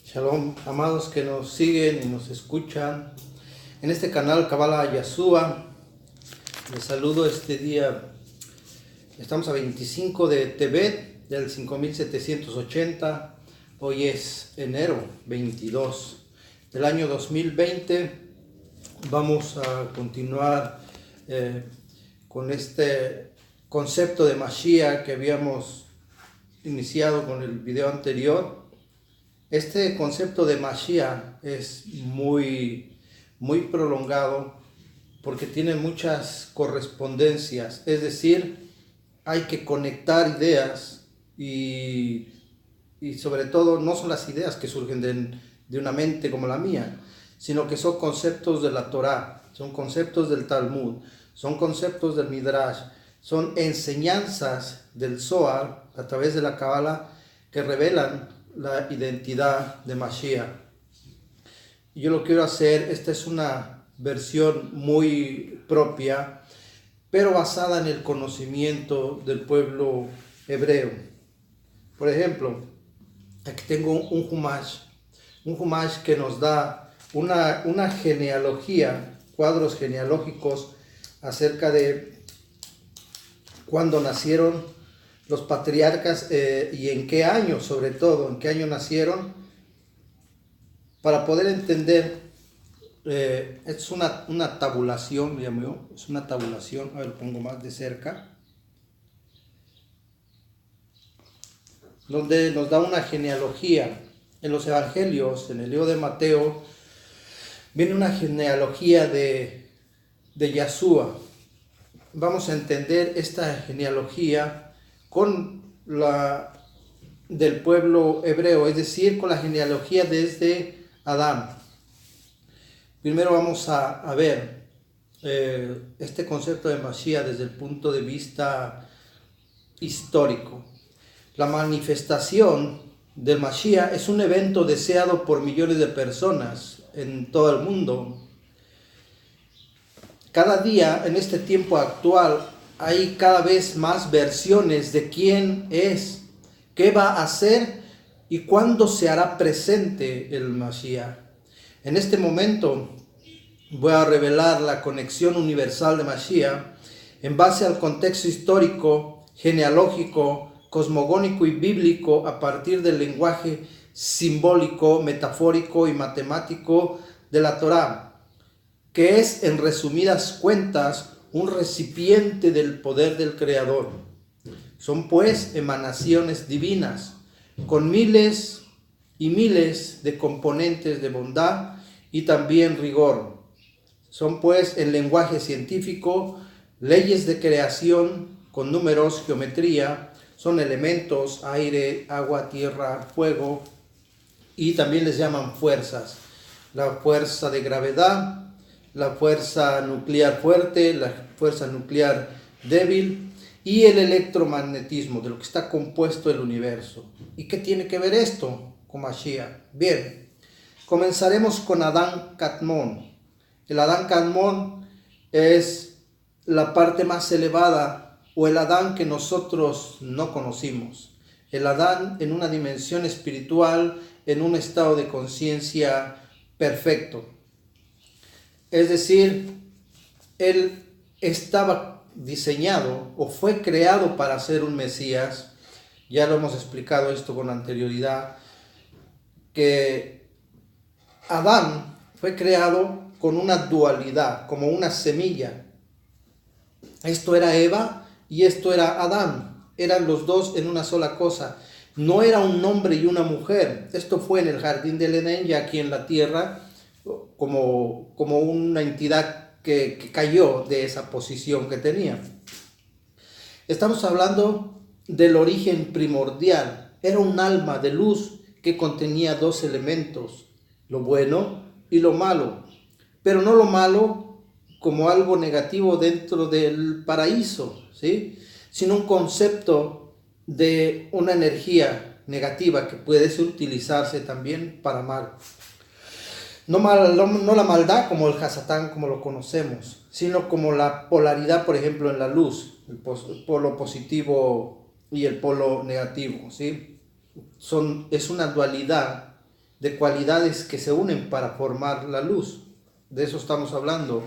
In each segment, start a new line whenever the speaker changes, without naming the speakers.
Shalom, amados que nos siguen y nos escuchan en este canal Kabbalah Yeshua. Les saludo este día. Estamos a 25 de Tebet del 5780. Hoy es enero 22 del año 2020. Vamos a continuar con este concepto de Mashiach que habíamos iniciado con el video anterior. Este concepto de Mashiach es muy prolongado porque tiene muchas correspondencias, es decir, hay que conectar ideas y sobre todo no son las ideas que surgen de una mente como la mía, sino que son conceptos de la Torá, son conceptos del Talmud, son conceptos del Midrash, son enseñanzas del Zohar a través de la Kabbalah que revelan la identidad de Mashiach. Yo lo quiero hacer, esta es una versión muy propia, pero basada en el conocimiento del pueblo hebreo. Por ejemplo, aquí tengo un Humash que nos da una genealogía, cuadros genealógicos acerca de cuándo nacieron los patriarcas y en qué año, sobre todo, en qué año nacieron, para poder entender. Es una tabulación, llamo yo, es una tabulación, a ver, lo pongo más de cerca, donde nos da una genealogía. En los evangelios, en el libro de Mateo, viene una genealogía de Yeshua. Vamos a entender esta genealogía con la del pueblo hebreo, es decir, con la genealogía desde Adán. Primero vamos a ver este concepto de Mashiach desde el punto de vista histórico. La manifestación del Mashiach es un evento deseado por millones de personas en todo el mundo. Cada día, en este tiempo actual, hay cada vez más versiones de quién es, qué va a hacer y cuándo se hará presente el Mashiach. En este momento voy a revelar la conexión universal de Mashiach en base al contexto histórico, genealógico, cosmogónico y bíblico a partir del lenguaje simbólico, metafórico y matemático de la Torá, que es, en resumidas cuentas, un recipiente del poder del Creador. Son pues emanaciones divinas, con miles y miles de componentes de bondad y también rigor. Son pues, en lenguaje científico, leyes de creación con números, geometría, son elementos, aire, agua, tierra, fuego, y también les llaman fuerzas. La fuerza de gravedad, la fuerza nuclear fuerte, la fuerza nuclear débil y el electromagnetismo, de lo que está compuesto el universo. ¿Y qué tiene que ver esto con Mashiach? Bien, comenzaremos con Adán Kadmon. El Adán Kadmon es la parte más elevada o el Adán que nosotros no conocimos. El Adán en una dimensión espiritual, en un estado de conciencia perfecto. Es decir, él estaba diseñado o fue creado para ser un Mesías. Ya lo hemos explicado esto con anterioridad, que Adán fue creado con una dualidad, como una semilla. Esto era Eva y esto era Adán. Eran los dos en una sola cosa. No era un hombre y una mujer. Esto fue en el jardín del Edén y aquí en la tierra, como una entidad que cayó de esa posición que tenía. Estamos hablando del origen primordial. Era un alma de luz que contenía dos elementos, lo bueno y lo malo, pero no lo malo como algo negativo dentro del paraíso, ¿sí? Sino un concepto de una energía negativa que puede utilizarse también para mal. No la maldad como el Hasatán, como lo conocemos, sino como la polaridad, por ejemplo, en la luz, el polo positivo y el polo negativo, ¿sí? Es una dualidad de cualidades que se unen para formar la luz. De eso estamos hablando.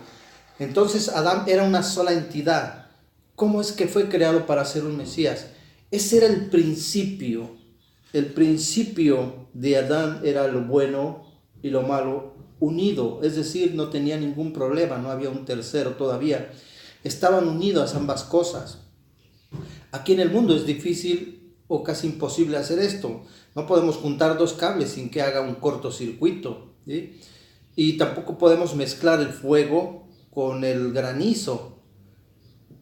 Entonces Adán era una sola entidad. ¿Cómo es que fue creado para ser un Mesías? Ese era el principio. El principio de Adán era lo bueno y lo malo unido. Es decir, no tenía ningún problema, no había un tercero todavía. Estaban unidas ambas cosas. Aquí en el mundo es difícil o casi imposible hacer esto. No podemos juntar dos cables sin que haga un cortocircuito, ¿sí? Y tampoco podemos mezclar el fuego con el granizo.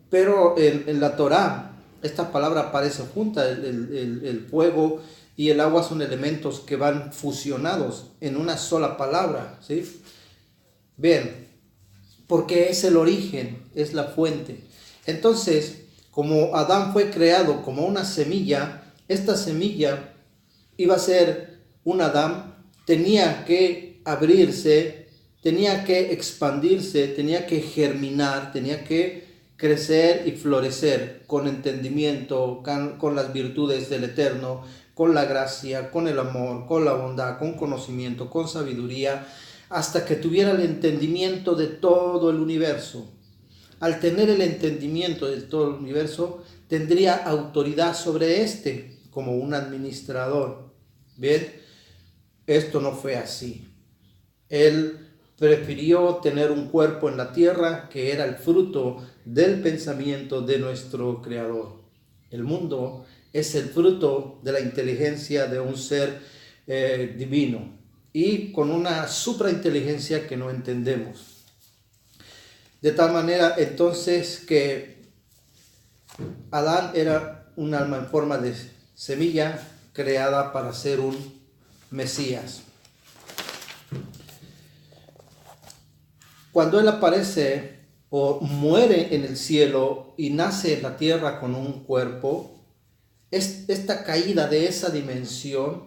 Pero en la Torá, esta palabra aparece junta, el fuego y el agua son elementos que van fusionados en una sola palabra, ¿sí? Bien, porque es el origen, es la fuente. Entonces, como Adán fue creado como una semilla, esta semilla iba a ser un Adán, tenía que abrirse, tenía que expandirse, tenía que germinar, tenía que crecer y florecer con entendimiento, con las virtudes del Eterno, con la gracia, con el amor, con la bondad, con conocimiento, con sabiduría, hasta que tuviera el entendimiento de todo el universo. Al tener el entendimiento de todo el universo, tendría autoridad sobre este como un administrador. Bien, esto no fue así. Él prefirió tener un cuerpo en la tierra que era el fruto del pensamiento de nuestro Creador. El mundo es el fruto de la inteligencia de un ser divino y con una suprainteligencia que no entendemos. De tal manera entonces que Adán era un alma en forma de semilla creada para ser un Mesías. Cuando él aparece o muere en el cielo y nace en la tierra con un cuerpo, esta caída de esa dimensión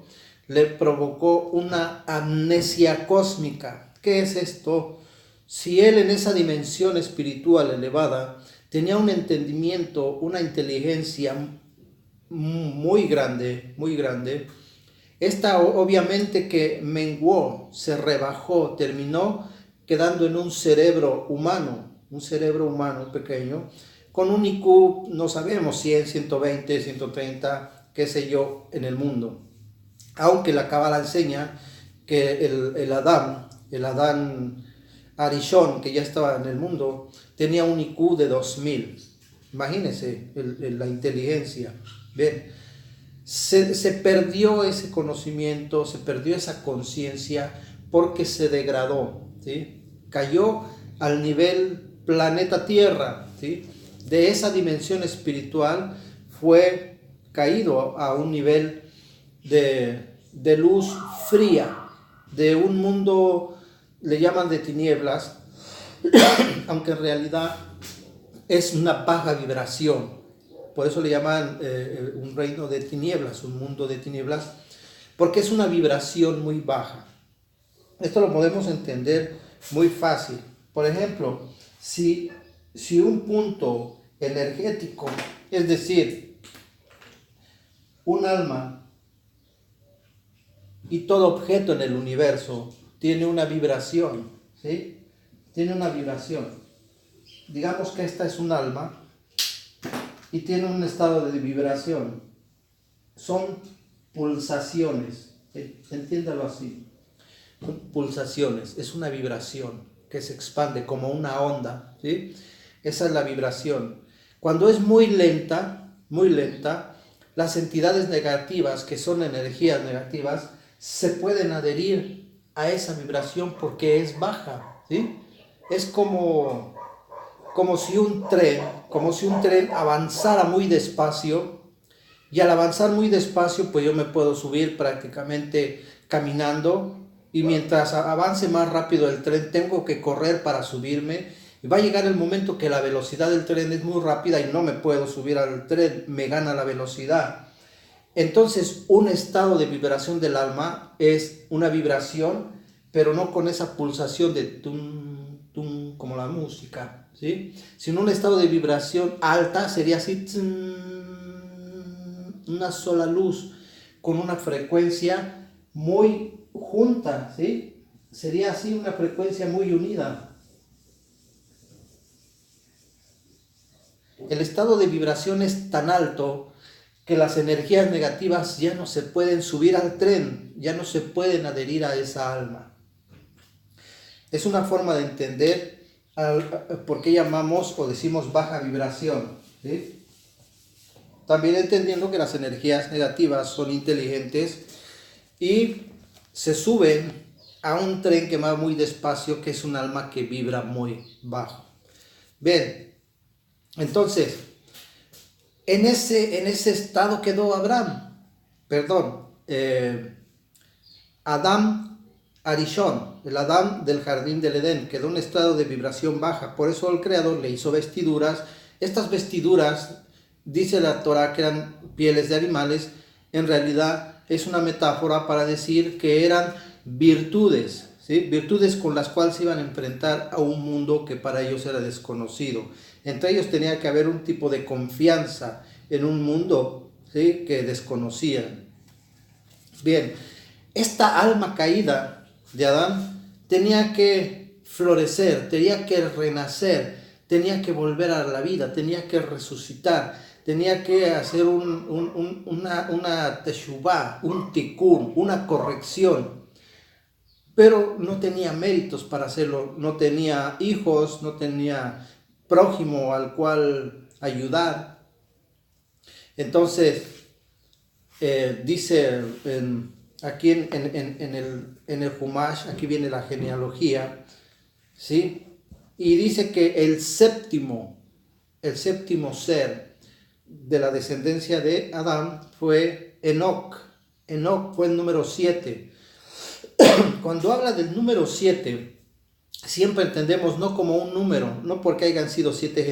le provocó una amnesia cósmica. ¿Qué es esto? Si él en esa dimensión espiritual elevada tenía un entendimiento, una inteligencia muy grande, esta obviamente que menguó, se rebajó, terminó quedando en un cerebro humano pequeño, con un IQ, no sabemos, 100, 120, 130, qué sé yo, en el mundo. Aunque la Cábala enseña que el Adán Arishon, que ya estaba en el mundo, tenía un IQ de 2000. Imagínense la inteligencia. Bien, se perdió ese conocimiento, se perdió esa conciencia porque se degradó, ¿sí? Cayó al nivel planeta Tierra, ¿sí? De esa dimensión espiritual fue caído a un nivel de luz fría, de un mundo, le llaman de tinieblas, aunque en realidad es una baja vibración. Por eso le llaman un reino de tinieblas, un mundo de tinieblas, porque es una vibración muy baja. Esto lo podemos entender muy fácil. Por ejemplo, si un punto energético, es decir, un alma y todo objeto en el universo tiene una vibración, ¿sí? Tiene una vibración. Digamos que esta es un alma y tiene un estado de vibración. Son pulsaciones, entiéndalo así. Pulsaciones, es una vibración que se expande como una onda, ¿sí? Esa es la vibración. Cuando es muy lenta, las entidades negativas, que son energías negativas, se pueden adherir a esa vibración porque es baja, ¿sí? Es como si un tren avanzara muy despacio, y al avanzar muy despacio, pues yo me puedo subir prácticamente caminando, y mientras avance más rápido el tren, tengo que correr para subirme, y va a llegar el momento que la velocidad del tren es muy rápida y no me puedo subir al tren, me gana la velocidad. Entonces, un estado de vibración del alma es una vibración, pero no con esa pulsación de tum, tum, como la música, ¿sí? Sino un estado de vibración alta sería así, una sola luz, con una frecuencia muy junta, ¿sí? Sería así una frecuencia muy unida. El estado de vibración es tan alto que las energías negativas ya no se pueden subir al tren, ya no se pueden adherir a esa alma. Es una forma de entender por qué llamamos o decimos baja vibración, ¿sí? También entendiendo que las energías negativas son inteligentes y se suben a un tren que va muy despacio, que es un alma que vibra muy bajo. Bien, entonces, en ese estado quedó Adán Arishon, el Adán del jardín del Edén, quedó en un estado de vibración baja. Por eso el Creador le hizo vestiduras. Estas vestiduras, dice la Torah, que eran pieles de animales. En realidad es una metáfora para decir que eran virtudes, ¿sí? Virtudes con las cuales se iban a enfrentar a un mundo que para ellos era desconocido. Entre ellos tenía que haber un tipo de confianza en un mundo, ¿sí?, que desconocían. Bien, esta alma caída de Adán tenía que florecer, tenía que renacer, tenía que volver a la vida, tenía que resucitar, tenía que hacer una teshuvah, un tikkun, una corrección. Pero no tenía méritos para hacerlo, no tenía hijos, no tenía prójimo al cual ayudar. Entonces, dice aquí en el Humash, aquí viene la genealogía, ¿sí? Y dice que el séptimo ser de la descendencia de Adán fue Enoc. Enoc fue el número 7. Cuando habla del número 7, siempre entendemos no como un número, no porque hayan sido 7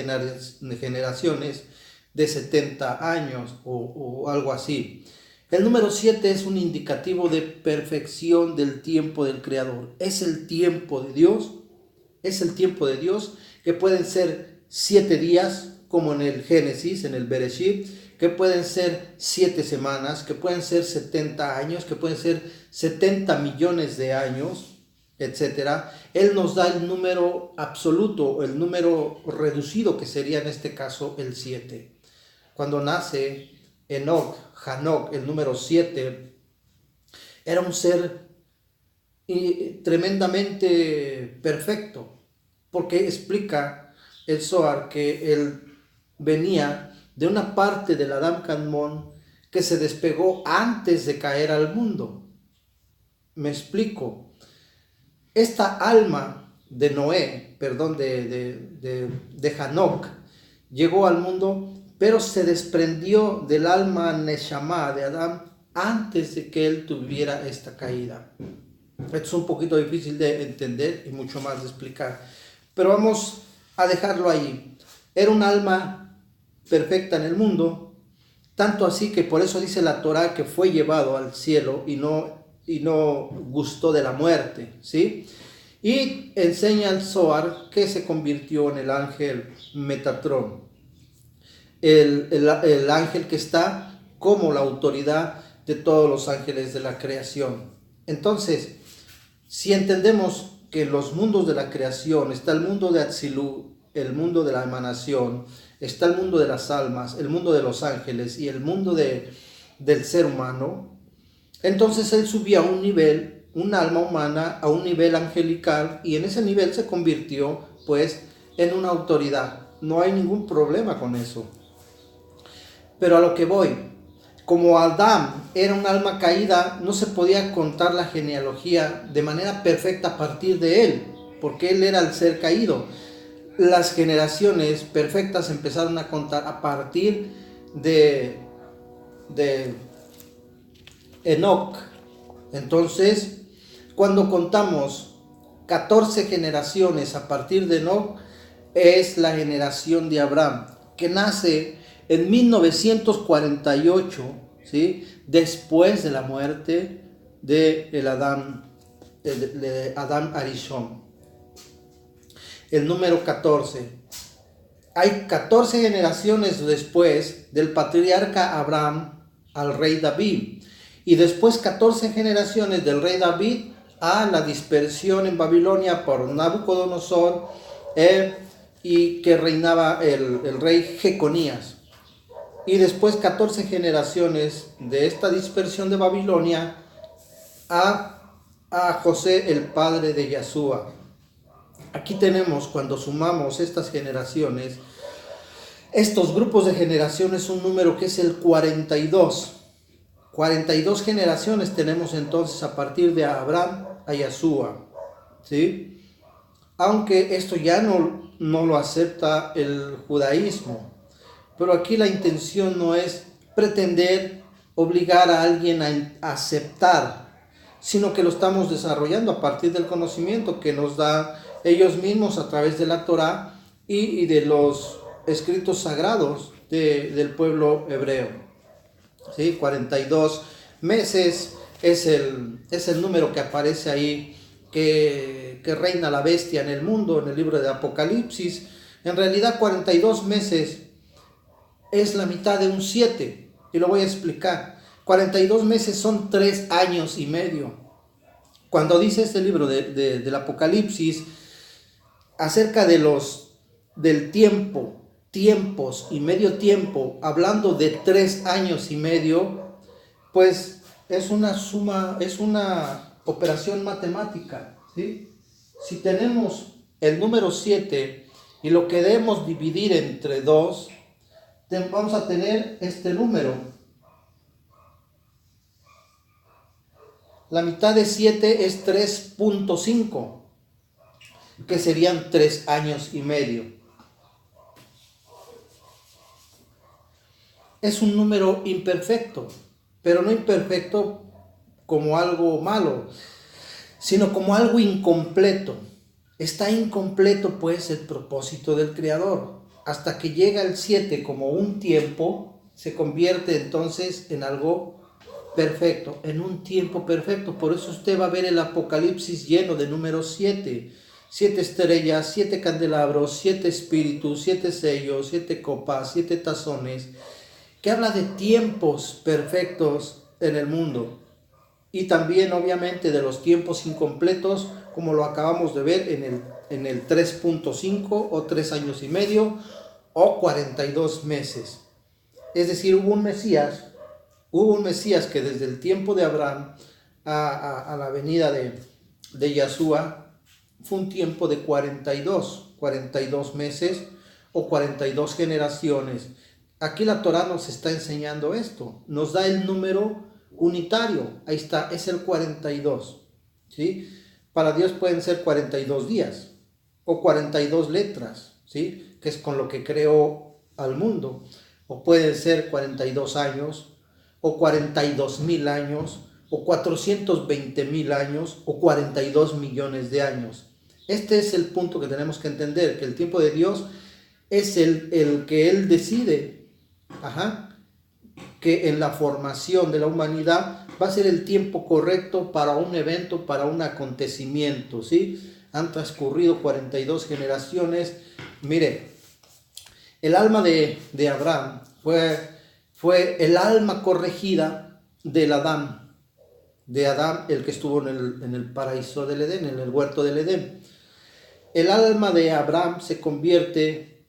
generaciones de 70 años o algo así. El número 7 es un indicativo de perfección del tiempo del Creador. Es el tiempo de Dios. Es el tiempo de Dios, que pueden ser 7 días, como en el Génesis, en el Bereshit, que pueden ser 7 semanas, que pueden ser 70 años, que pueden ser 70 millones de años, etc. Él nos da el número absoluto, el número reducido, que sería en este caso el 7. Cuando nace Enoc, Hanok, el número 7, era un ser tremendamente perfecto, porque explica el Zohar que él venía de una parte del Adam Kadmon que se despegó antes de caer al mundo. Me explico. Esta alma de Noé, de Hanok, llegó al mundo, pero se desprendió del alma Neshama de Adán antes de que él tuviera esta caída. Esto es un poquito difícil de entender y mucho más de explicar, pero vamos a dejarlo ahí. Era un alma perfecta en el mundo, tanto así que por eso dice la Torah que fue llevado al cielo y no gustó de la muerte, ¿sí? Y enseña el Zohar que se convirtió en el ángel Metatrón, el ángel que está como la autoridad de todos los ángeles de la creación. Entonces, si entendemos que en los mundos de la creación está el mundo de Atzilut, el mundo de la emanación, está el mundo de las almas, el mundo de los ángeles y el mundo del ser humano, entonces él subía a un nivel, un alma humana, a un nivel angelical, y en ese nivel se convirtió pues en una autoridad. No hay ningún problema con eso. Pero a lo que voy, como Adán era un alma caída, no se podía contar la genealogía de manera perfecta a partir de él, porque él era el ser caído. Las generaciones perfectas empezaron a contar a partir de Enoc. Entonces, cuando contamos 14 generaciones a partir de Enoc, es la generación de Abraham, que nace en 1948, ¿sí?, después de la muerte de Adán Arishon. El número 14. Hay 14 generaciones después del patriarca Abraham al rey David. y después 14 generaciones del rey David a la dispersión en Babilonia por Nabucodonosor, y que reinaba el rey Jeconías. Y después 14 generaciones de esta dispersión de Babilonia a José, el padre de Yasúa. Aquí tenemos, cuando sumamos estas generaciones, estos grupos de generaciones, un número que es el 42. 42 generaciones tenemos entonces a partir de Abraham a Yasúa, ¿sí? Aunque esto ya no lo acepta el judaísmo. Pero aquí la intención no es pretender obligar a alguien a aceptar, sino que lo estamos desarrollando a partir del conocimiento que nos da ellos mismos a través de la Torá y de los escritos sagrados del pueblo hebreo. ¿Sí? 42 meses es el número que aparece ahí, que reina la bestia en el mundo, en el libro de Apocalipsis. En realidad 42 meses es la mitad de un 7, y lo voy a explicar. 42 meses son 3 años y medio. Cuando dice este libro del Apocalipsis acerca del tiempos y medio tiempo, hablando de 3 años y medio, pues es una suma, es una operación matemática, ¿sí? Si tenemos el número 7 y lo queremos dividir entre 2, vamos a tener este número. La mitad de 7 es 3.5, que serían 3 años y medio. Es un número imperfecto, pero no imperfecto como algo malo, sino como algo incompleto. Está incompleto pues el propósito del Creador. Hasta que llega el 7 como un tiempo, se convierte entonces en algo perfecto, en un tiempo perfecto. Por eso usted va a ver el Apocalipsis lleno de números 7. 7 estrellas, 7 candelabros, 7 espíritus, 7 sellos, 7 copas, 7 tazones, que habla de tiempos perfectos en el mundo. Y también obviamente de los tiempos incompletos, como lo acabamos de ver en el 3.5 o 3 años y medio o 42 meses. Es decir, hubo un Mesías que desde el tiempo de Abraham a la venida de Yasúa fue un tiempo de 42 meses o 42 generaciones. Aquí la Torá nos está enseñando esto, nos da el número unitario, ahí está, es el 42, ¿sí? Para Dios pueden ser 42 días o 42 letras, ¿sí? Que es con lo que creó al mundo, o pueden ser 42 años, o 42,000 años, o 420,000 años, o 42 millones de años. Este es el punto que tenemos que entender, que el tiempo de Dios es el que Él decide, que en la formación de la humanidad va a ser el tiempo correcto para un evento, para un acontecimiento, ¿sí? Han transcurrido 42 generaciones. Mire, el alma de Abraham fue el alma corregida de Adán, el que estuvo en el paraíso del Edén, en el huerto del Edén. El alma de Abraham se convierte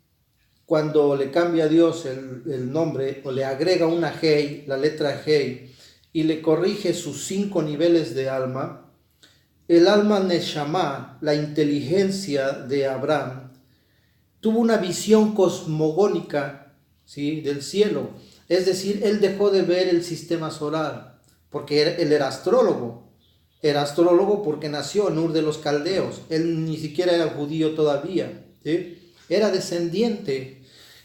cuando le cambia a Dios el nombre, o le agrega una Hei, la letra Hei, y le corrige sus 5 niveles de alma. El alma Neshama, la inteligencia de Abraham, tuvo una visión cosmogónica, ¿sí?, del cielo. Es decir, él dejó de ver el sistema solar, porque él era astrólogo. Era astrólogo porque nació en Ur de los Caldeos. Él ni siquiera era judío todavía, ¿sí? Era descendiente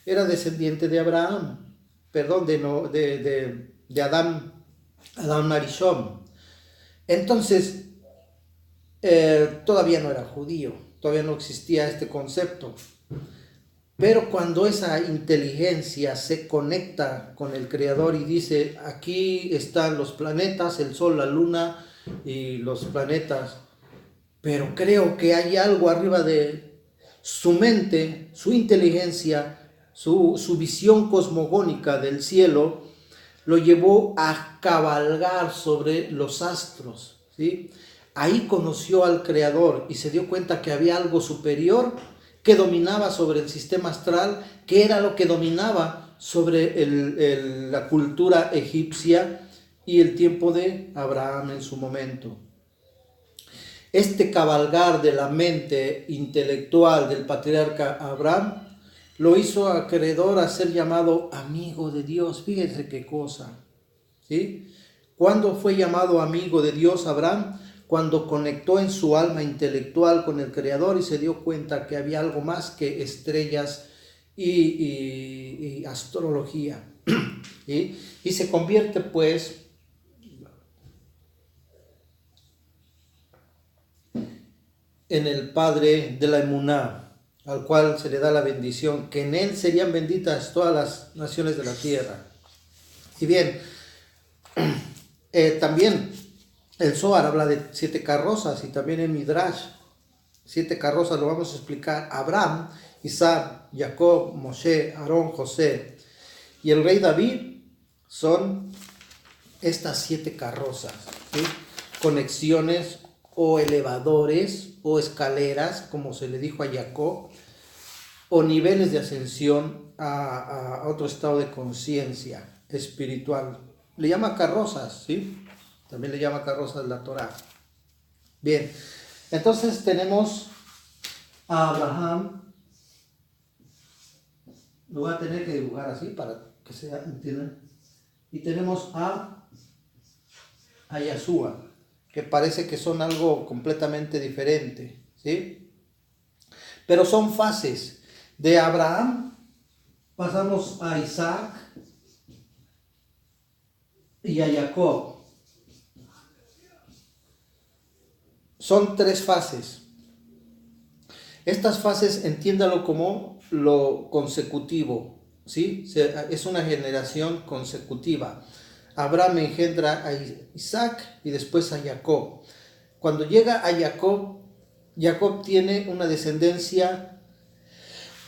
de Abraham, perdón, de Adán Arishon. Entonces, todavía no era judío, todavía no existía este concepto. Pero cuando esa inteligencia se conecta con el Creador y dice, aquí están los planetas, el Sol, la Luna y los planetas, pero creo que hay algo arriba de su mente, su inteligencia, su visión cosmogónica del cielo, lo llevó a cabalgar sobre los astros, ¿sí? Ahí conoció al Creador y se dio cuenta que había algo superior que dominaba sobre el sistema astral, que era lo que dominaba sobre la cultura egipcia y el tiempo de Abraham en su momento. Este cabalgar de la mente intelectual del patriarca Abraham lo hizo acreedor a ser llamado amigo de Dios. Fíjense qué cosa, ¿sí? ¿Cuándo fue llamado amigo de Dios Abraham? Cuando conectó en su alma intelectual con el Creador y se dio cuenta que había algo más que estrellas y astrología. ¿Sí? Y se convierte pues en el padre de la emuná, al cual se le da la bendición, que en él serían benditas todas las naciones de la tierra. Y bien, también el Zohar habla de 7 carrozas y también en Midrash, 7 carrozas lo vamos a explicar. Abraham, Isaac, Jacob, Moshe, Aarón, José y el rey David son estas 7 carrozas, ¿sí? Conexiones o elevadores o escaleras, como se le dijo a Jacob, o niveles de ascensión a otro estado de conciencia espiritual. Le llama carrozas, ¿sí? También le llama carrozas la Torá. Bien, entonces tenemos a Abraham. Lo voy a tener que dibujar así para que se entiendan. Y tenemos a Yahshua, que parece que son algo completamente diferente, ¿sí? Pero son fases. De Abraham pasamos a Isaac y a Jacob. Son 3 fases. Estas fases entiéndalo como lo consecutivo, ¿sí? Es una generación consecutiva. Abraham engendra a Isaac y después a Jacob. Cuando llega a Jacob, Jacob tiene una descendencia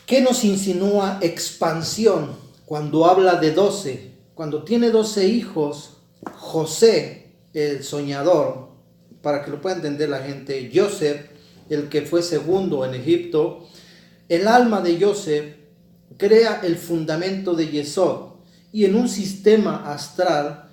que nos insinúa expansión. Cuando habla de 12, cuando tiene 12 hijos, José, el soñador, para que lo pueda entender la gente, Joseph, el que fue segundo en Egipto, el alma de Joseph crea el fundamento de Yesod y en un sistema astral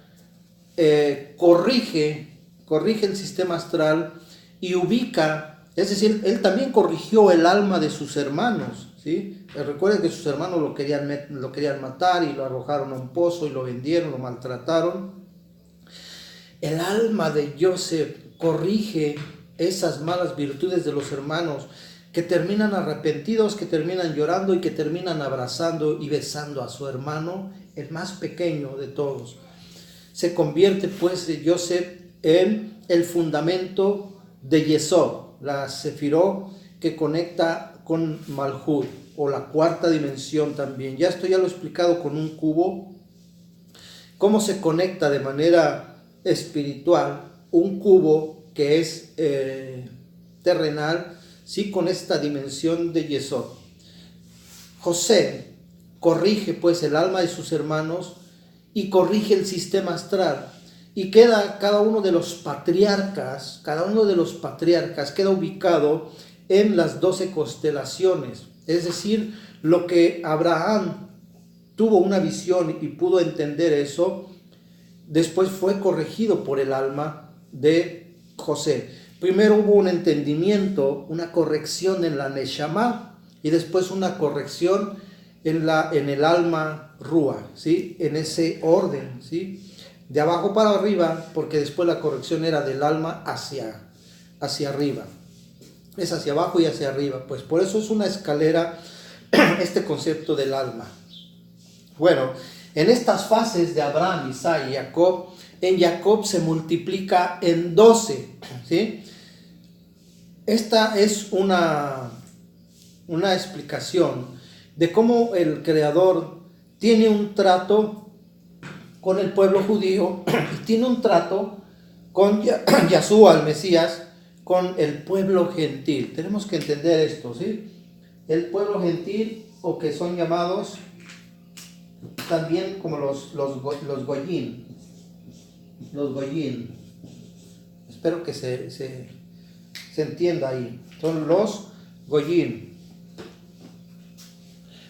corrige el sistema astral y ubica, es decir, él también corrigió el alma de sus hermanos, ¿sí? Recuerden que sus hermanos lo querían matar y lo arrojaron a un pozo y lo vendieron, lo maltrataron. El alma de Joseph corrige esas malas virtudes de los hermanos, que terminan arrepentidos, que terminan llorando y que terminan abrazando y besando a su hermano, el más pequeño de todos. Se convierte pues Joseph en el fundamento de Yesod, la Sefirot que conecta con Malhut, o la 4ª dimensión también. Esto ya lo he explicado con un cubo, cómo se conecta de manera espiritual un cubo que es terrenal, sí, con esta dimensión de Yesod. José corrige pues el alma de sus hermanos y corrige el sistema astral, y queda cada uno de los patriarcas queda ubicado en las 12 constelaciones, es decir, lo que Abraham tuvo una visión y pudo entender eso, después fue corregido por el alma de José. Primero hubo un entendimiento, una corrección en la Neshama, y después una corrección en el alma Rúa, ¿sí? En ese orden, ¿sí? De abajo para arriba, porque después la corrección era del alma hacia arriba. Es hacia abajo y hacia arriba, pues por eso es una escalera este concepto del alma. Bueno, en estas fases de Abraham, Isaac y Jacob, en Jacob se multiplica en 12, ¿sí? Esta es una explicación de cómo el Creador tiene un trato con el pueblo judío y tiene un trato con Yahshua, el Mesías, con el pueblo gentil. Tenemos que entender esto, ¿sí? El pueblo gentil, o que son llamados también como los goyín. Los goyín. Espero que se entienda ahí. Son los goyín.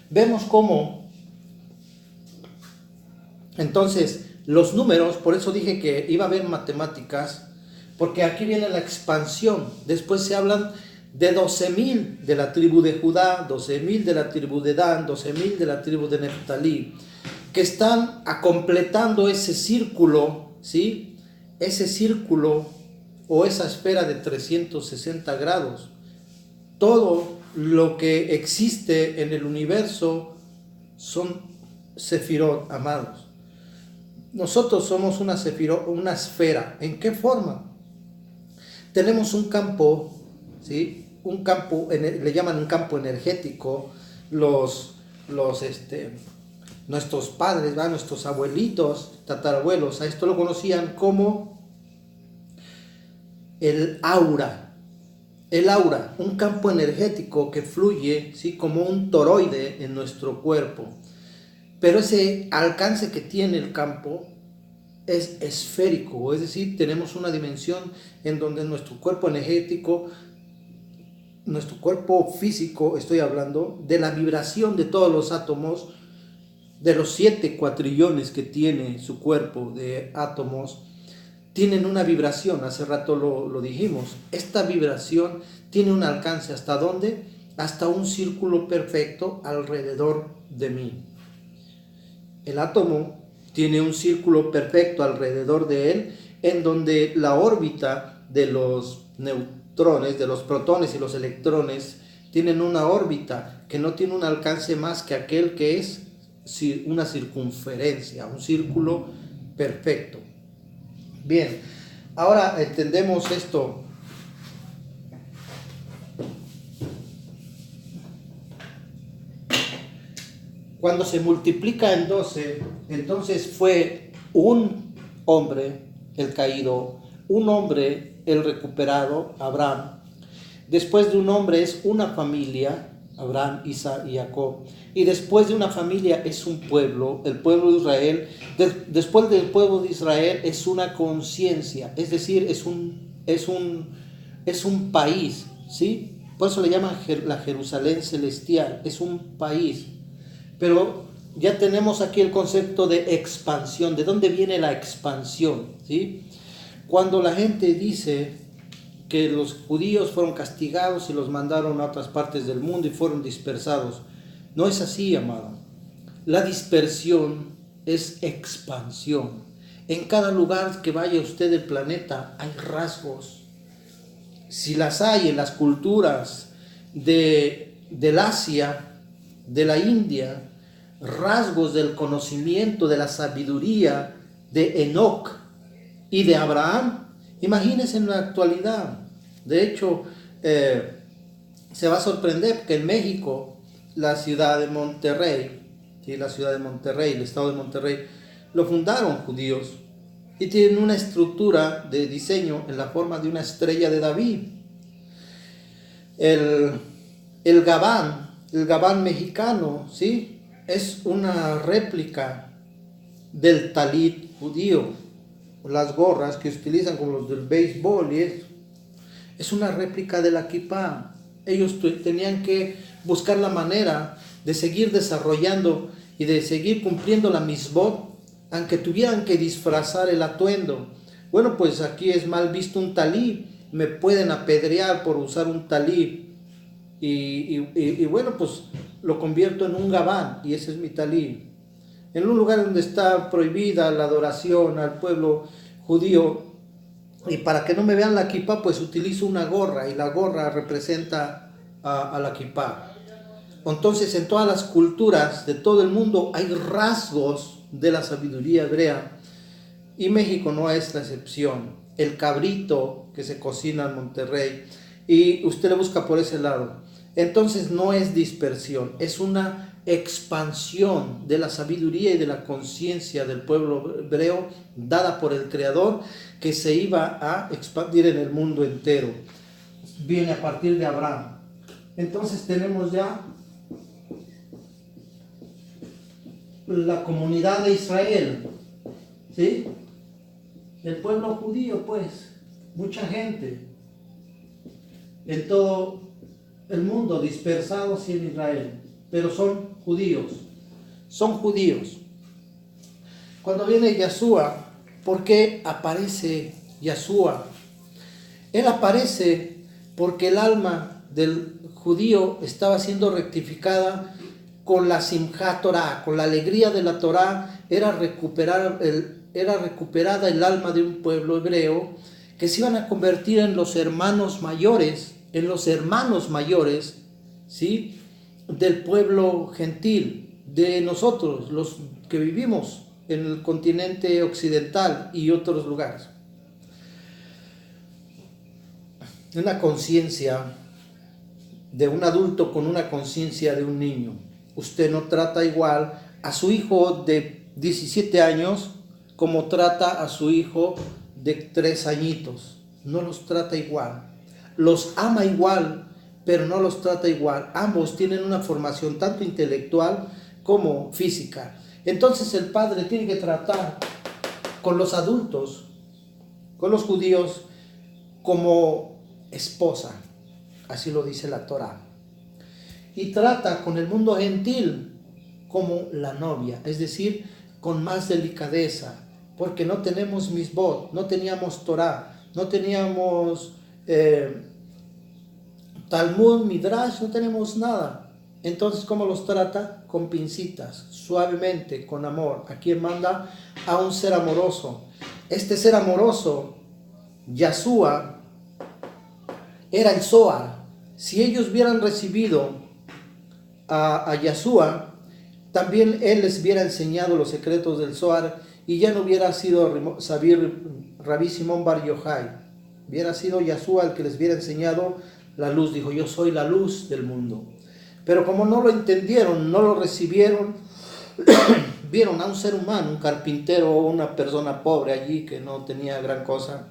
Vemos cómo, entonces, los números, por eso dije que iba a haber matemáticas, porque aquí viene la expansión. Después se hablan de 12.000 de la tribu de Judá, 12.000 de la tribu de Dan, 12.000 de la tribu de Neftalí, que están completando ese círculo, ¿sí? Ese círculo o esa esfera de 360 grados. Todo lo que existe en el universo son sefirot, amados. Nosotros somos una sefirot, una esfera. ¿En qué forma? Tenemos un campo, ¿sí? Un campo, le llaman un campo energético. Nuestros padres, ¿va? Nuestros abuelitos, tatarabuelos, a esto lo conocían como el aura. El aura, un campo energético que fluye, ¿sí? Como un toroide en nuestro cuerpo. Pero ese alcance que tiene el campo es esférico, es decir, tenemos una dimensión en donde nuestro cuerpo energético, nuestro cuerpo físico, estoy hablando de la vibración de todos los átomos, de los 7 cuatrillones que tiene su cuerpo de átomos, tienen una vibración, hace rato lo dijimos. Esta vibración tiene un alcance, ¿hasta dónde? Hasta un círculo perfecto alrededor de mí. El átomo tiene un círculo perfecto alrededor de él, en donde la órbita de los neutrones, de los protones y los electrones, tienen una órbita que no tiene un alcance más que aquel que es una circunferencia, un círculo perfecto. Bien, ahora entendemos esto. Cuando se multiplica en 12, entonces fue un hombre el caído, un hombre el recuperado, Abraham. Después de un hombre es una familia, Abraham, Isaac y Jacob. Y después de una familia es un pueblo, el pueblo de Israel. Después del pueblo de Israel es una conciencia, es decir, es un país, ¿sí? Por eso le llaman la Jerusalén celestial, es un país. Pero ya tenemos aquí el concepto de expansión. ¿De dónde viene la expansión? ¿Sí? Cuando la gente dice que los judíos fueron castigados y los mandaron a otras partes del mundo y fueron dispersados, no es así, amado. La dispersión es expansión. En cada lugar que vaya usted del planeta hay rasgos. Si las hay en las culturas del Asia, de la India, rasgos del conocimiento, de la sabiduría de Enoc y de Abraham, imagínense en la actualidad. De hecho, se va a sorprender que en México, la ciudad de Monterrey, ¿sí? La ciudad de Monterrey, el estado de Monterrey, lo fundaron judíos y tienen una estructura de diseño en la forma de una estrella de David. El Gabán mexicano, ¿sí? Es una réplica del talit judío, las gorras que utilizan como los del béisbol, y es una réplica de la kipá. Ellos tenían que buscar la manera de seguir desarrollando y de seguir cumpliendo la misbot, aunque tuvieran que disfrazar el atuendo. Bueno, pues aquí es mal visto un talí, me pueden apedrear por usar un talí. Y bueno, pues lo convierto en un gabán, y ese es mi talí. En un lugar donde está prohibida la adoración al pueblo judío, y para que no me vean la kipá, pues utilizo una gorra, y la gorra representa a la kipá. Entonces, en todas las culturas de todo el mundo hay rasgos de la sabiduría hebrea, y México no es la excepción. El cabrito que se cocina en Monterrey, y usted le busca por ese lado. Entonces no es dispersión, es una expansión de la sabiduría y de la conciencia del pueblo hebreo dada por el Creador, que se iba a expandir en el mundo entero. Viene a partir de Abraham. Entonces tenemos ya la comunidad de Israel, ¿sí? El pueblo judío, pues, mucha gente en todo el mundo dispersados en Israel, pero son judíos, son judíos. Cuando viene Yeshua, ¿por qué aparece Yeshua? Él aparece porque el alma del judío estaba siendo rectificada con la Simchat Torah, con la alegría de la Torah. Era recuperada el alma de un pueblo hebreo que se iban a convertir en los hermanos mayores, ¿sí? Del pueblo gentil, de nosotros, los que vivimos en el continente occidental y otros lugares. Una conciencia de un adulto con una conciencia de un niño. Usted no trata igual a su hijo de 17 años como trata a su hijo de 3 añitos. No los trata igual. Los ama igual, pero no los trata igual. Ambos tienen una formación tanto intelectual como física. Entonces el padre tiene que tratar con los adultos, con los judíos, como esposa, así lo dice la Torá, y trata con el mundo gentil como la novia, es decir, con más delicadeza, porque no tenemos misbot, no teníamos Torá, no teníamos Talmud, Midrash, no tenemos nada. Entonces, ¿cómo los trata? Con pincitas, suavemente, con amor. ¿A quién manda? A un ser amoroso. Este ser amoroso, Yeshua, era el Zohar. Si ellos hubieran recibido a Yeshua, también él les hubiera enseñado los secretos del Zohar y ya no hubiera sido Rabbi Simón Bar Yochai. Hubiera sido Yeshua el que les hubiera enseñado la luz. Dijo, yo soy la luz del mundo. Pero como no lo entendieron, no lo recibieron, vieron a un ser humano, un carpintero o una persona pobre allí que no tenía gran cosa.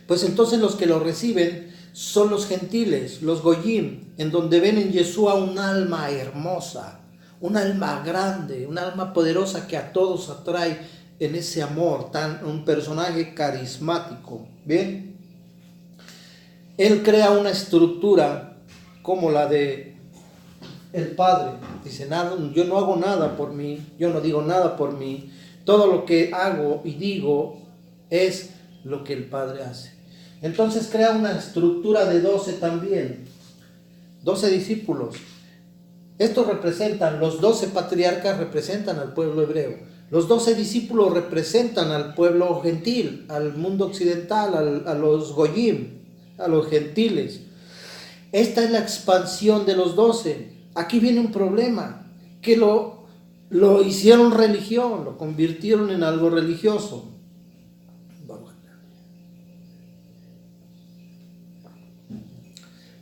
Pues entonces los que lo reciben son los gentiles, los goyim, en donde ven en Yeshua un alma hermosa, un alma grande, un alma poderosa que a todos atrae en ese amor, un personaje carismático. Bien, él crea una estructura como la de el Padre. Dice, nada, yo no hago nada por mí, yo no digo nada por mí, todo lo que hago y digo es lo que el Padre hace. Entonces crea una estructura de 12 también, 12 discípulos. Estos representan, los 12 patriarcas representan al pueblo hebreo. Los 12 discípulos representan al pueblo gentil, al mundo occidental, a los goyim, a los gentiles. Esta es la expansión de los 12. Aquí viene un problema, que lo hicieron religión, lo convirtieron en algo religioso.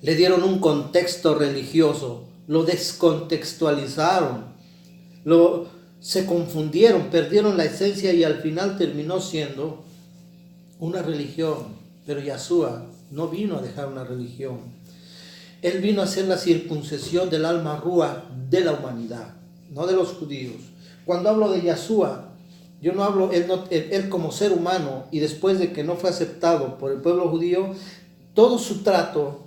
Le dieron un contexto religioso, lo descontextualizaron, se confundieron, perdieron la esencia y al final terminó siendo una religión. Pero Yeshua no vino a dejar una religión. Él vino a hacer la circuncisión del alma rúa de la humanidad, no de los judíos. Cuando hablo de Yeshua, yo no hablo, él como ser humano, y después de que no fue aceptado por el pueblo judío, todo su trato,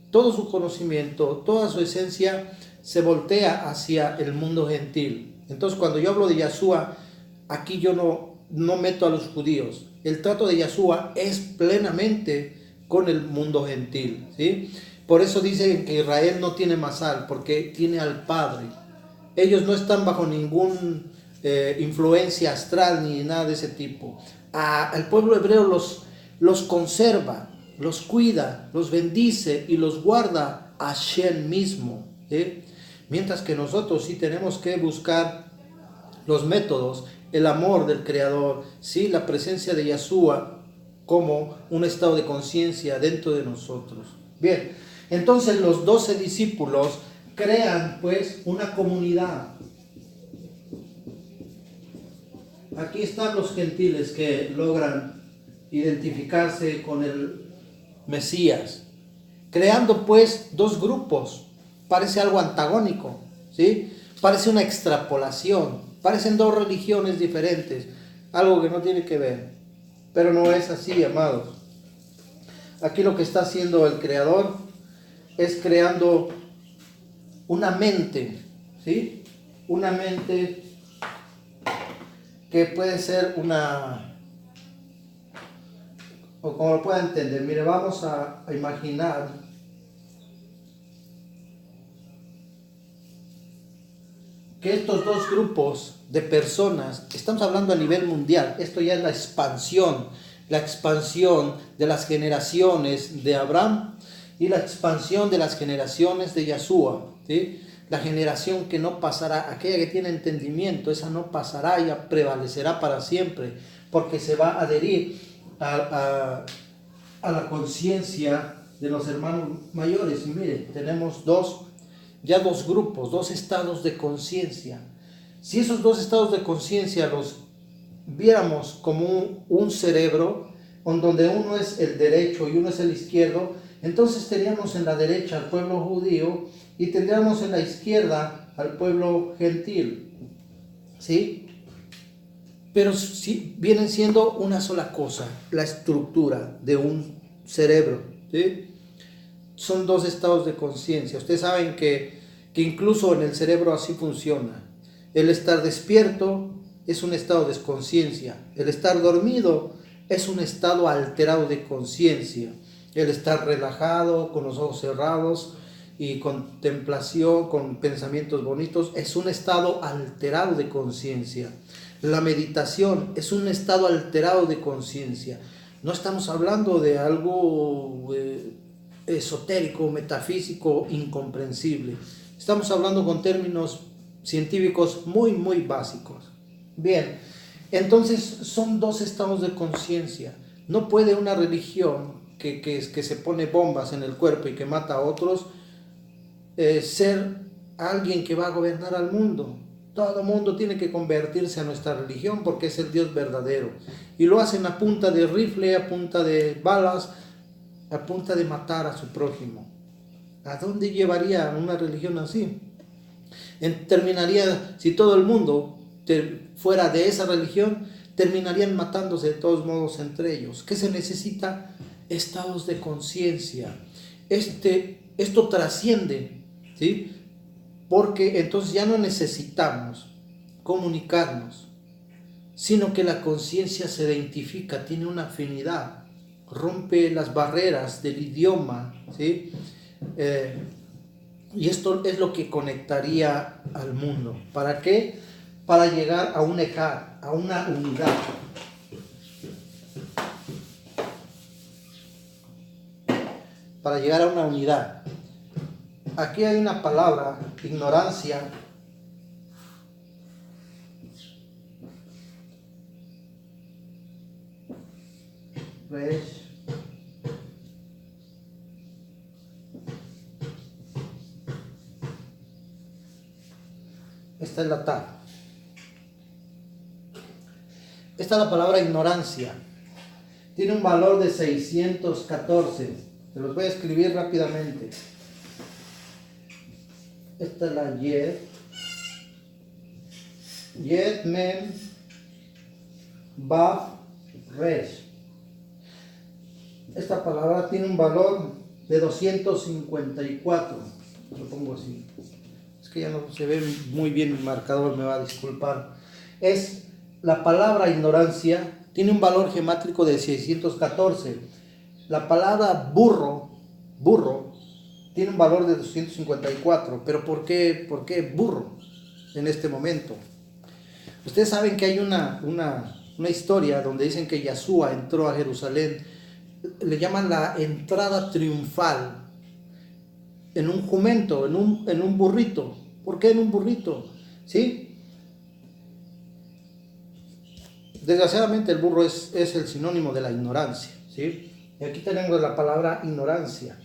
todo su conocimiento, toda su esencia se voltea hacia el mundo gentil. Entonces cuando yo hablo de Yeshua, aquí yo no meto a los judíos. El trato de Yeshua es plenamente con el mundo gentil, ¿sí? Por eso dicen que Israel no tiene masal, porque tiene al Padre. Ellos no están bajo ninguna influencia astral ni nada de ese tipo. Al pueblo hebreo los conserva, los cuida, los bendice y los guarda Hashem mismo, ¿sí? Mientras que nosotros sí tenemos que buscar los métodos, el amor del Creador, ¿sí? La presencia de Yeshua como un estado de conciencia dentro de nosotros. Bien, entonces los 12 discípulos crean pues una comunidad. Aquí están los gentiles que logran identificarse con el Mesías, creando pues dos grupos. Parece algo antagónico, ¿sí? Parece una extrapolación, parecen dos religiones diferentes, algo que no tiene que ver, pero no es así, amados. Aquí lo que está haciendo el Creador es creando una mente, ¿sí? Una mente que puede ser o como lo pueda entender. Mire, vamos a imaginar que estos dos grupos de personas, estamos hablando a nivel mundial, esto ya es la expansión de las generaciones de Abraham y la expansión de las generaciones de Yeshua, ¿sí? La generación que no pasará, aquella que tiene entendimiento, esa no pasará y prevalecerá para siempre, porque se va a adherir a la conciencia de los hermanos mayores. Y mire, tenemos dos grupos, dos estados de conciencia. Si esos dos estados de conciencia los viéramos como un cerebro, donde uno es el derecho y uno es el izquierdo, entonces tendríamos en la derecha al pueblo judío y tendríamos en la izquierda al pueblo gentil, ¿sí? Pero sí, vienen siendo una sola cosa, la estructura de un cerebro, ¿sí? Son dos estados de conciencia. Ustedes saben que incluso en el cerebro así funciona. El estar despierto es un estado de conciencia. El estar dormido es un estado alterado de conciencia. El estar relajado, con los ojos cerrados y contemplación, con pensamientos bonitos, es un estado alterado de conciencia. La meditación es un estado alterado de conciencia. No estamos hablando de algo esotérico, metafísico, incomprensible. Estamos hablando con términos científicos muy, muy básicos. Bien, entonces son dos estados de conciencia. No puede una religión que se pone bombas en el cuerpo y que mata a otros ser alguien que va a gobernar al mundo. Todo el mundo tiene que convertirse a nuestra religión porque es el Dios verdadero. Y lo hacen a punta de rifle, a punta de balas, a punta de matar a su prójimo. ¿A dónde llevaría una religión así? Terminaría, si todo el mundo fuera de esa religión, terminarían matándose de todos modos entre ellos. ¿Qué se necesita? Estados de conciencia. Esto trasciende, ¿sí? Porque entonces ya no necesitamos comunicarnos, sino que la conciencia se identifica, tiene una afinidad, rompe las barreras del idioma, ¿sí? Y esto es lo que conectaría al mundo. ¿Para qué? Para llegar a un ejad, a una unidad. Para llegar a una unidad. Aquí hay una palabra, ignorancia. Esta es la ta. Esta es la palabra ignorancia. Tiene un valor de 614. Se los voy a escribir rápidamente. Esta es la yed. Yed, mem, baf, resh. Esta palabra tiene un valor de 254. Lo pongo así. Es que ya no se ve muy bien el marcador, me va a disculpar. Es la palabra ignorancia, tiene un valor gemátrico de 614. La palabra burro, tiene un valor de 254. Pero ¿por qué burro en este momento? Ustedes saben que hay una historia donde dicen que Yeshua entró a Jerusalén, le llaman la entrada triunfal, en un jumento, en un burrito. ¿Por qué en un burrito? ¿Sí? Desgraciadamente el burro es el sinónimo de la ignorancia, ¿sí? Y aquí tenemos la palabra ignorancia.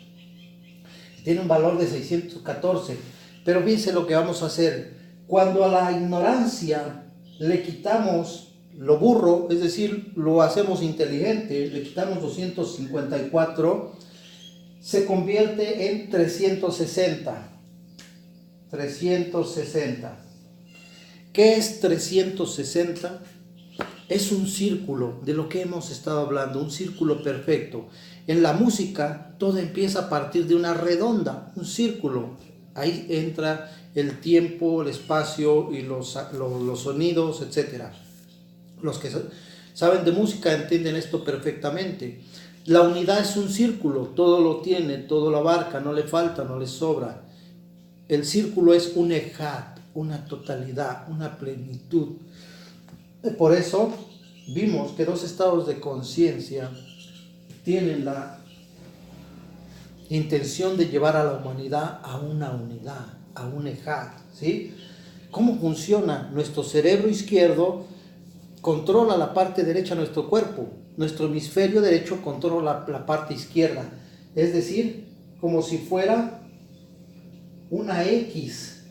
Tiene un valor de 614. Pero fíjense lo que vamos a hacer. Cuando a la ignorancia le quitamos lo burro, es decir, lo hacemos inteligente, le quitamos 254, se convierte en 360. 360. ¿Qué es 360? Es un círculo de lo que hemos estado hablando, un círculo perfecto. En la música todo empieza a partir de una redonda, un círculo. Ahí entra el tiempo, el espacio y los sonidos, etc. Los que saben de música entienden esto perfectamente. La unidad es un círculo, todo lo tiene, todo lo abarca, no le falta, no le sobra. El círculo es un ejad, una totalidad, una plenitud. Por eso vimos que dos estados de conciencia tienen la intención de llevar a la humanidad a una unidad, a un ejad, ¿sí? ¿Cómo funciona? Nuestro cerebro izquierdo controla la parte derecha de nuestro cuerpo, nuestro hemisferio derecho controla la parte izquierda, es decir, como si fuera una X,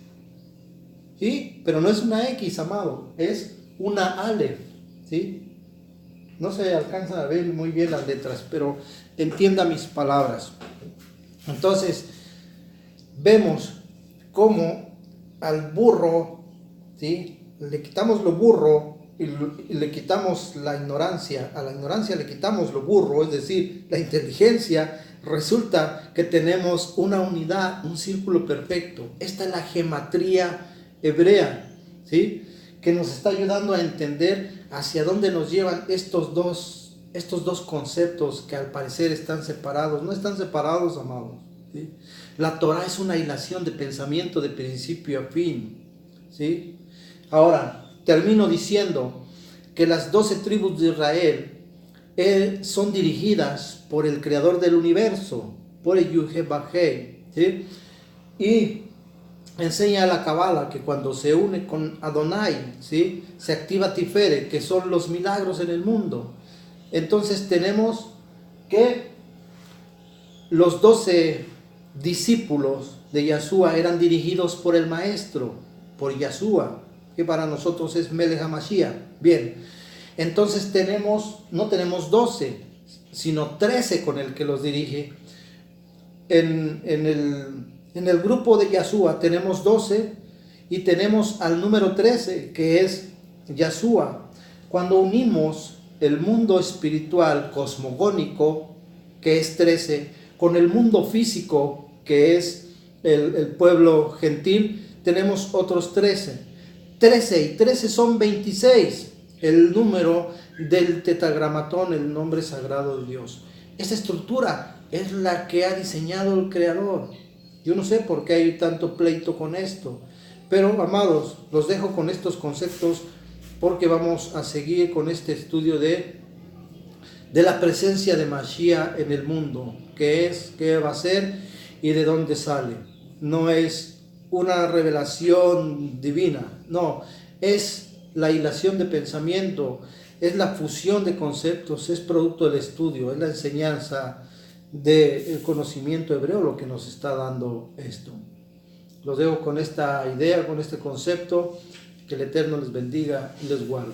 ¿sí? Pero no es una X, amado, es una Aleph, ¿sí? No se alcanzan a ver muy bien las letras, pero entienda mis palabras. Entonces, vemos cómo al burro, ¿sí? Le quitamos lo burro y le quitamos la ignorancia. A la ignorancia le quitamos lo burro, es decir, la inteligencia. Resulta que tenemos una unidad, un círculo perfecto. Esta es la gematría hebrea, ¿sí? Que nos está ayudando a entender hacia dónde nos llevan estos dos conceptos que al parecer están separados. No están separados, amados, ¿sí? La Torah es una hilación de pensamiento de principio a fin, ¿sí? Ahora, termino diciendo que las 12 tribus de Israel son dirigidas por el creador del universo, por el Yud-Heh-Vah-Heh, ¿sí? Y enseña a la Kabbalah que cuando se une con Adonai, ¿sí? Se activa Tiferet, que son los milagros en el mundo. Entonces tenemos que los 12 discípulos de Yahshua eran dirigidos por el maestro, por Yahshua, que para nosotros es Melech HaMashiach. Bien, entonces no tenemos 12, sino 13 con el que los dirige. En el grupo de Yahshua tenemos 12 y tenemos al número 13, que es Yahshua. Cuando unimos el mundo espiritual cosmogónico, que es 13, con el mundo físico, que es el pueblo gentil, tenemos otros 13. 13 y 13 son 26, el número del tetragramatón, el nombre sagrado de Dios. Esta estructura es la que ha diseñado el Creador. Yo no sé por qué hay tanto pleito con esto, pero amados, los dejo con estos conceptos porque vamos a seguir con este estudio de la presencia de Mashiach en el mundo, qué es, qué va a ser y de dónde sale. No es una revelación divina, no, es la hilación de pensamiento, es la fusión de conceptos, es producto del estudio, es la enseñanza del conocimiento hebreo lo que nos está dando esto. Los dejo con esta idea, con este concepto, que el Eterno les bendiga y les guarde.